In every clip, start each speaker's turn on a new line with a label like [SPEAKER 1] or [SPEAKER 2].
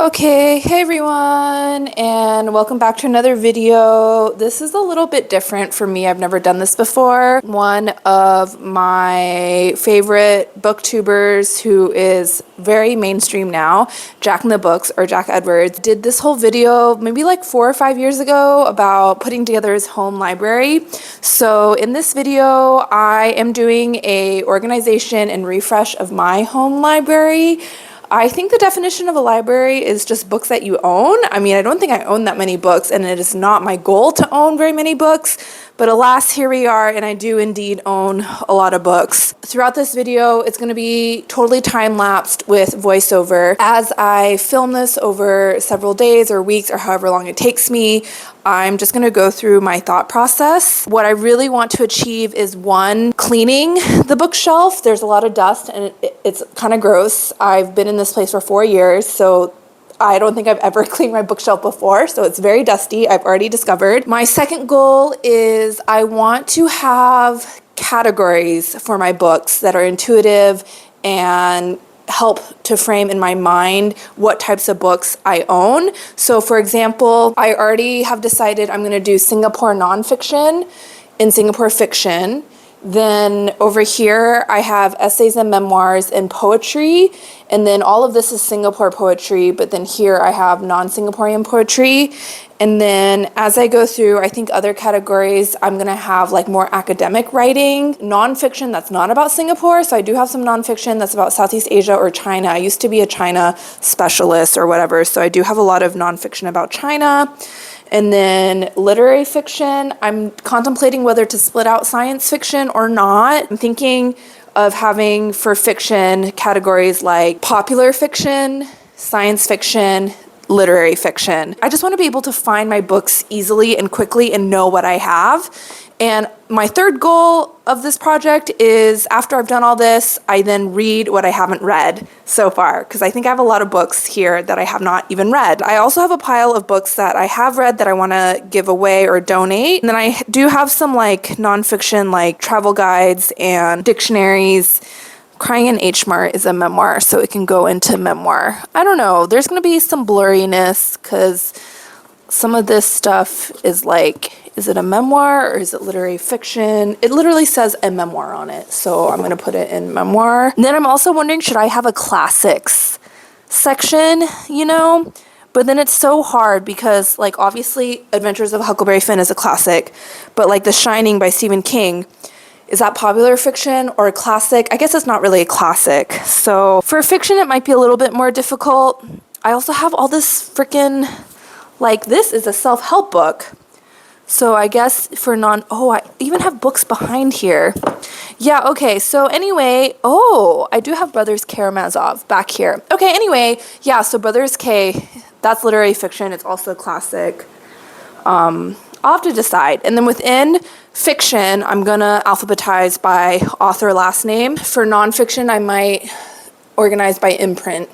[SPEAKER 1] Okay, hey everyone, and welcome back to another video. This is a little bit different for me. I've never done this before. One of my favorite booktubers who is very mainstream now, Jack in the Books or Jack Edwards, did this whole video maybe like 4 or 5 years ago about putting together his home library. So in this video, I am doing a organization and refresh of my home library. I think the definition of a library is just books that you own. I mean, I don't think I own that many books, and it is not my goal to own very many books, but alas, here we are, and I do indeed own a lot of books. Throughout this video, it's going to be totally time-lapsed with voiceover. As I film this over several days or weeks or however long it takes me, I'm just going to go through my thought process. What I really want to achieve is, one, cleaning the bookshelf. There's a lot of dust and it's kind of gross. I've been in this place for 4 years, so I don't think I've ever cleaned my bookshelf before, so it's very dusty, I've already discovered. My second goal is I want to have categories for my books that are intuitive and help to frame in my mind what types of books I own. So for example, I already have decided I'm going to do Singapore nonfiction and Singapore fiction. Then over here, I have essays and memoirs and poetry. And then all of this is Singapore poetry, but then here I have non-Singaporean poetry. And then as I go through, I think other categories, I'm going to have like more academic writing, nonfiction that's not about Singapore. So I do have some nonfiction that's about Southeast Asia or China. I used to be a China specialist or whatever. So I do have a lot of nonfiction about China. And then literary fiction, I'm contemplating whether to split out science fiction or not. I'm thinking of having for fiction categories like popular fiction, science fiction, literary fiction. I just want to be able to find my books easily and quickly and know what I have. And my third goal of this project is after I've done all this, I then read what I haven't read so far, because I think I have a lot of books here that I have not even read. I also have a pile of books that I have read that I want to give away or donate. And then I do have some like nonfiction, like travel guides and dictionaries. Crying in H Mart is a memoir, so it can go into memoir. I don't know. There's going to be some blurriness because some of this stuff is like, is it a memoir or is it literary fiction? It literally says a memoir on it, so I'm going to put it in memoir. And then I'm also wondering, should I have a classics section, you know? But then it's so hard because, like, obviously Adventures of Huckleberry Finn is a classic, but like The Shining by Stephen King, is that popular fiction or a classic? I guess it's not really a classic. So for fiction, it might be a little bit more difficult. I also have all this freaking, like, this is a self-help book. So I guess for I even have books behind here. Yeah, okay, so anyway, I do have Brothers Karamazov back here. Okay, anyway, yeah, so Brothers K, that's literary fiction. It's also a classic. I'll have to decide. And then within fiction, I'm gonna alphabetize by author last name. For nonfiction, I might organize by imprint.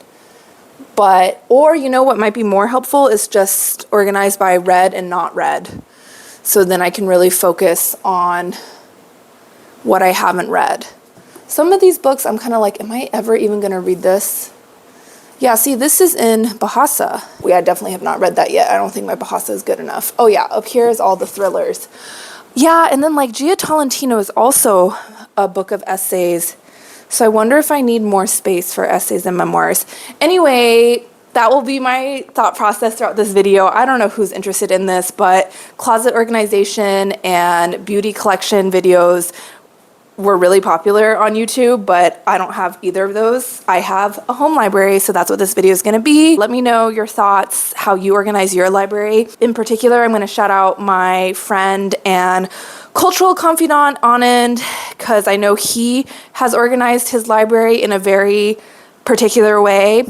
[SPEAKER 1] Or you know what might be more helpful is just organize by read and not read. So then I can really focus on what I haven't read. Some of these books, I'm kind of like, am I ever even gonna read this? Yeah, see, this is in Bahasa. I definitely have not read that yet. I don't think my Bahasa is good enough. Oh yeah, up here is all the thrillers. Yeah, and then like Gia Tolentino is also a book of essays. So I wonder if I need more space for essays and memoirs. Anyway, that will be my thought process throughout this video. I don't know who's interested in this, but closet organization and beauty collection videos were really popular on YouTube, but I don't have either of those. I have a home library, so that's what this video is gonna be. Let me know your thoughts, how you organize your library. In particular, I'm gonna shout out my friend and cultural confidant, Anand, because I know he has organized his library in a very particular way.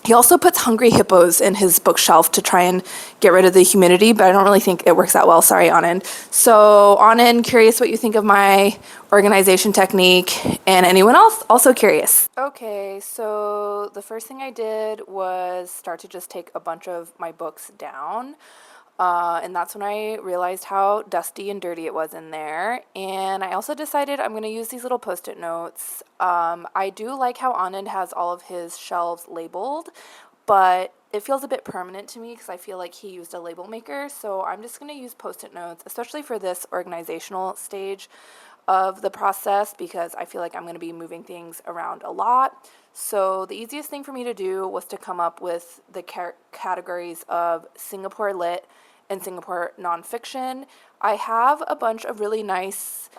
[SPEAKER 1] He also puts hungry hippos in his bookshelf to try and get rid of the humidity, but I don't really think it works that well. Sorry, Anand. So Anand, curious what you think of my organization technique, and anyone else also curious. Okay, so the first thing I did was start to just take a bunch of my books down. And that's when I realized how dusty and dirty it was in there. And I also decided I'm going to use these little post-it notes. I do like how Anand has all of his shelves labeled, but it feels a bit permanent to me because I feel like he used a label maker. So I'm just going to use Post-it notes, especially for this organizational stage of the process, because I feel like I'm going to be moving things around a lot. So the easiest thing for me to do was to come up with the categories of Singapore Lit and Singapore Nonfiction. I have a bunch of really nice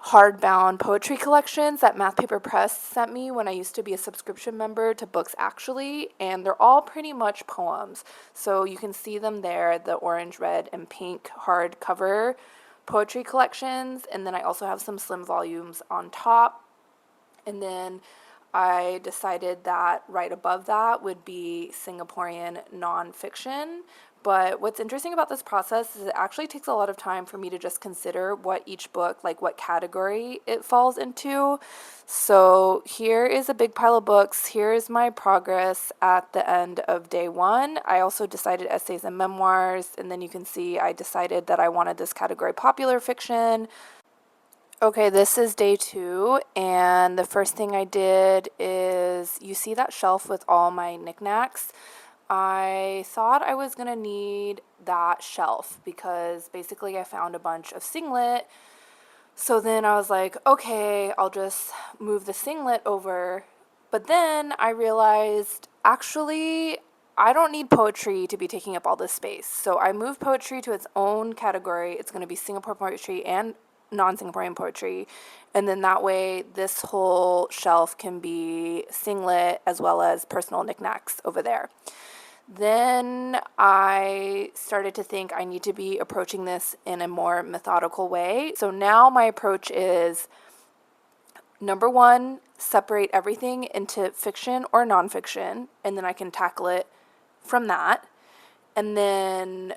[SPEAKER 1] hardbound poetry collections that Math Paper Press sent me when I used to be a subscription member to Books Actually, and they're all pretty much poems. So you can see them there, the orange, red, and pink hardcover poetry collections, and then I also have some slim volumes on top. And then I decided that right above that would be Singaporean nonfiction. But what's interesting about this process is it actually takes a lot of time for me to just consider what each book, like what category it falls into. So here is a big pile of books. Here is my progress at the end of day one. I also decided essays and memoirs, and then you can see I decided that I wanted this category popular fiction. Okay, this is day two, and the first thing I did is, you see that shelf with all my knickknacks? I thought I was gonna need that shelf because basically I found a bunch of singlet. So then I was like, okay, I'll just move the singlet over. But then I realized, actually, I don't need poetry to be taking up all this space. So I moved poetry to its own category. It's going to be Singapore poetry and non-Singaporean poetry. And then that way, this whole shelf can be singlet as well as personal knickknacks over there. Then I started to think I need to be approaching this in a more methodical way. So now my approach is, number one, separate everything into fiction or nonfiction, and then I can tackle it from that. And then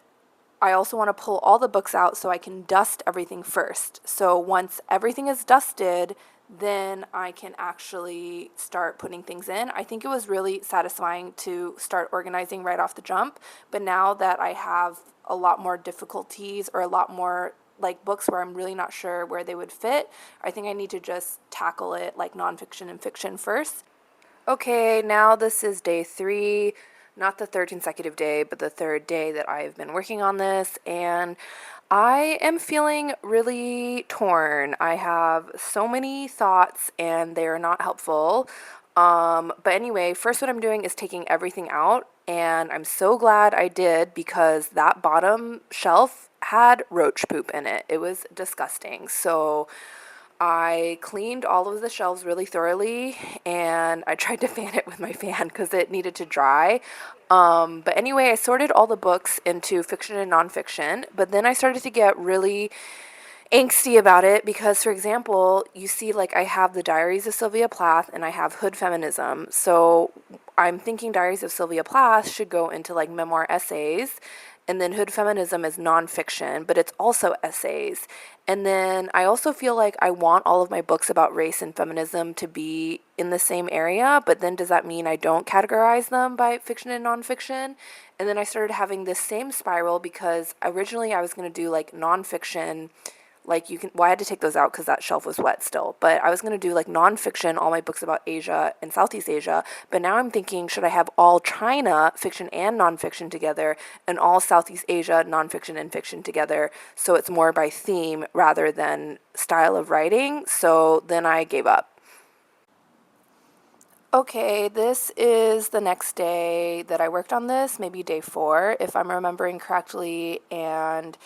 [SPEAKER 1] I also want to pull all the books out so I can dust everything first. So once everything is dusted, then I can actually start putting things in. I think it was really satisfying to start organizing right off the jump, but now that I have a lot more difficulties or a lot more like books where I'm really not sure where they would fit, I think I need to just tackle it like nonfiction and fiction first. Okay, now this is day three, not the third consecutive day, but the third day that I've been working on this, and I am feeling really torn. I have so many thoughts, and they are not helpful. But anyway, first what I'm doing is taking everything out, and I'm so glad I did because that bottom shelf had roach poop in it. It was disgusting. So I cleaned all of the shelves really thoroughly, and I tried to fan it with my fan because it needed to dry. But anyway, I sorted all the books into fiction and nonfiction, but then I started to get really angsty about it because, for example, you see, like, I have the Diaries of Sylvia Plath and I have Hood Feminism. So I'm thinking Diaries of Sylvia Plath should go into like memoir essays, and then Hood Feminism is nonfiction, but it's also essays. And then I also feel like I want all of my books about race and feminism to be in the same area, but then does that mean I don't categorize them by fiction and nonfiction? And then I started having this same spiral because originally I was going to do like nonfiction, like you can, well, I had to take those out because that shelf was wet still, but I was going to do like nonfiction, all my books about Asia and Southeast Asia. But now I'm thinking, should I have all China fiction and nonfiction together, and all Southeast Asia nonfiction and fiction together, so it's more by theme rather than style of writing? So then I gave up. Okay, this is the next day that I worked on this, maybe day four, if I'm remembering correctly, and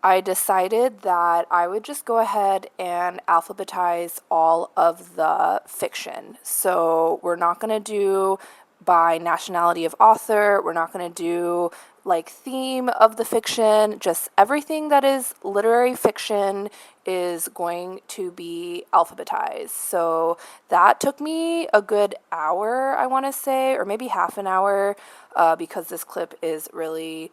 [SPEAKER 1] I decided that I would just go ahead and alphabetize all of the fiction. So we're not going to do by nationality of author, we're not going to do like theme of the fiction, just everything that is literary fiction is going to be alphabetized. So that took me a good hour, I want to say, or maybe half an hour, because this clip is really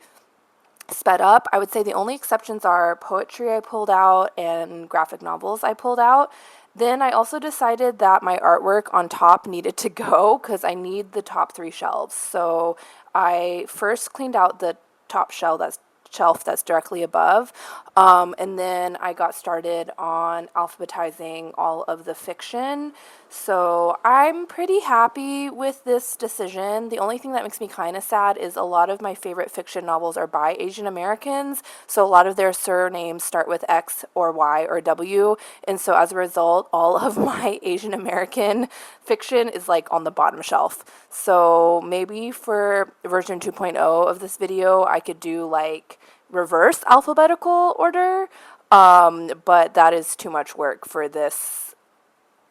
[SPEAKER 1] sped up. I would say the only exceptions are poetry I pulled out and graphic novels I pulled out. Then I also decided that my artwork on top needed to go because I need the top three shelves. So I first cleaned out the top shelf that's directly above, and then I got started on alphabetizing all of the fiction. So I'm pretty happy with this decision. The only thing that makes me kind of sad is a lot of my favorite fiction novels are by Asian Americans. So a lot of their surnames start with X or Y or W. And so as a result, all of my Asian American fiction is like on the bottom shelf. So maybe for version 2.0 of this video, I could do like reverse alphabetical order. But that is too much work for this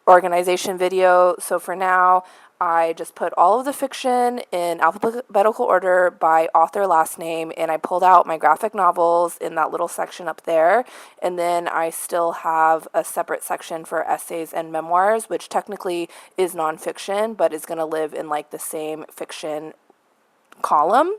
[SPEAKER 1] organization video. So for now, I just put all of the fiction in alphabetical order by author last name, and I pulled out my graphic novels in that little section up there. And then I still have a separate section for essays and memoirs, which technically is nonfiction, but is going to live in like the same fiction column.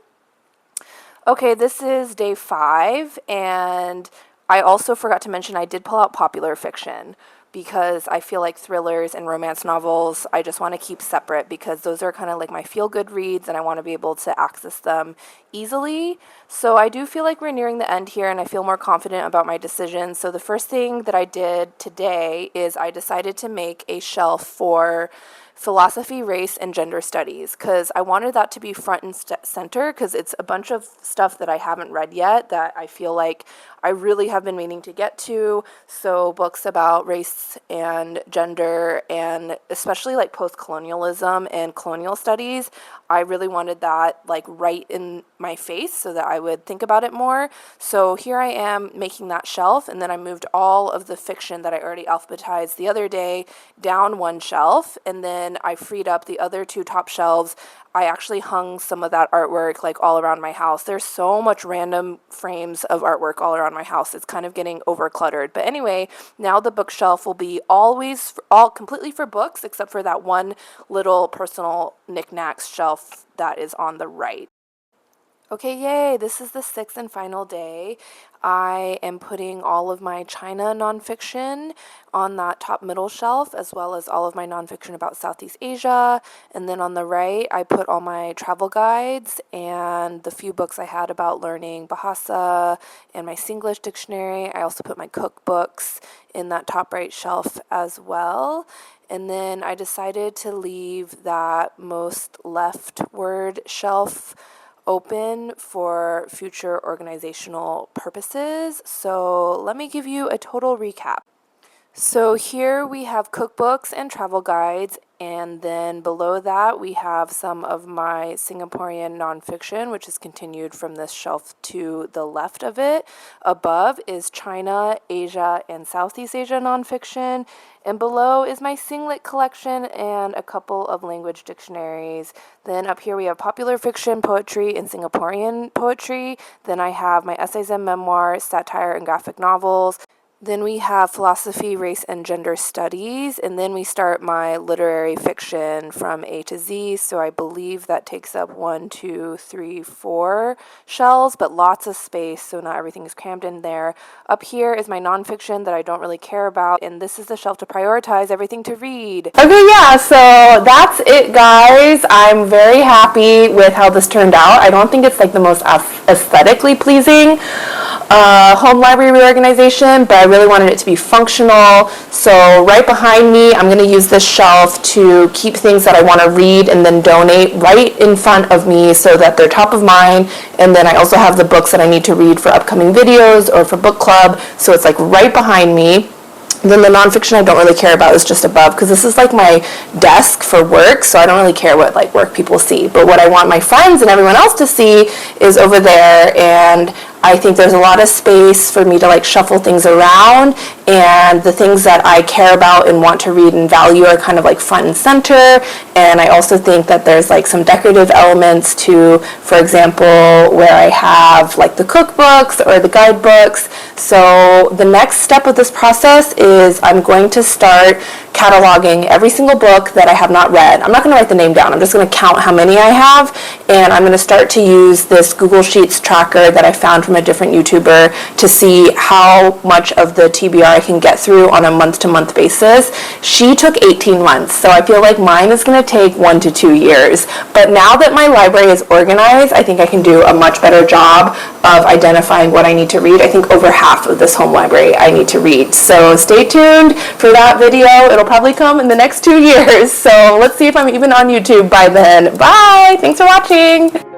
[SPEAKER 1] Okay, this is day 5, and I also forgot to mention I did pull out popular fiction because I feel like thrillers and romance novels I just want to keep separate because those are kind of like my feel-good reads and I want to be able to access them easily. So I do feel like we're nearing the end here and I feel more confident about my decision. So the first thing that I did today is I decided to make a shelf for philosophy, race, and gender studies because I wanted that to be front and center because it's a bunch of stuff that I haven't read yet that I feel like I really have been meaning to get to. So books about race and gender and especially like post-colonialism and colonial studies, I really wanted that like right in my face so that I would think about it more. So here I am making that shelf, and then I moved all of the fiction that I already alphabetized the other day down one shelf, and then I freed up the other 2 top shelves. I actually hung some of that artwork like all around my house. There's so much random frames of artwork all around my house. It's kind of getting over cluttered. But anyway, now the bookshelf will be always all completely for books except for that one little personal knickknacks shelf that is on the right. Okay, yay, this is the 6th and final day. I am putting all of my China nonfiction on that top middle shelf, as well as all of my nonfiction about Southeast Asia. And then on the right, I put all my travel guides and the few books I had about learning Bahasa and my Singlish dictionary. I also put my cookbooks in that top right shelf as well. And then I decided to leave that most leftward shelf open for future organizational purposes. So let me give you a total recap. So here we have cookbooks and travel guides, and then below that we have some of my Singaporean nonfiction, which is continued from this shelf to the left of it. Above is China, Asia, and Southeast Asia nonfiction, and below is my Singlet collection and a couple of language dictionaries. Then up here we have popular fiction, poetry, and Singaporean poetry. Then I have my essays and memoirs, satire, and graphic novels. Then we have philosophy, race, and gender studies, and then we start my literary fiction from A to Z, so I believe that takes up 1, 2, 3, 4 shelves, but lots of space, so not everything is crammed in there. Up here is my nonfiction that I don't really care about, and this is the shelf to prioritize everything to read. Okay, yeah, so that's it, guys. I'm very happy with how this turned out. I don't think it's like the most aesthetically pleasing home library reorganization, but I really wanted it to be functional. So right behind me, I'm going to use this shelf to keep things that I want to read and then donate right in front of me so that they're top of mind. And then I also have the books that I need to read for upcoming videos or for book club. So it's like right behind me. Then the nonfiction I don't really care about is just above because this is like my desk for work, so I don't really care what like work people see. But what I want my friends and everyone else to see is over there, and I think there's a lot of space for me to like shuffle things around, and the things that I care about and want to read and value are kind of like front and center. And I also think that there's like some decorative elements to, for example, where I have like the cookbooks or the guidebooks. So the next step of this process is I'm going to start cataloging every single book that I have not read. I'm not going to write the name down. I'm just going to count how many I have, and I'm going to start to use this Google Sheets tracker that I found from a different YouTuber to see how much of the TBR I can get through on a month-to-month basis. She took 18 months, so I feel like mine is going to take 1 to 2 years. But now that my library is organized, I think I can do a much better job of identifying what I need to read. I think over half of this home library I need to read. So stay tuned for that video. It'll probably come in the next 2 years. So let's see if I'm even on YouTube by then. Bye! Thanks for watching!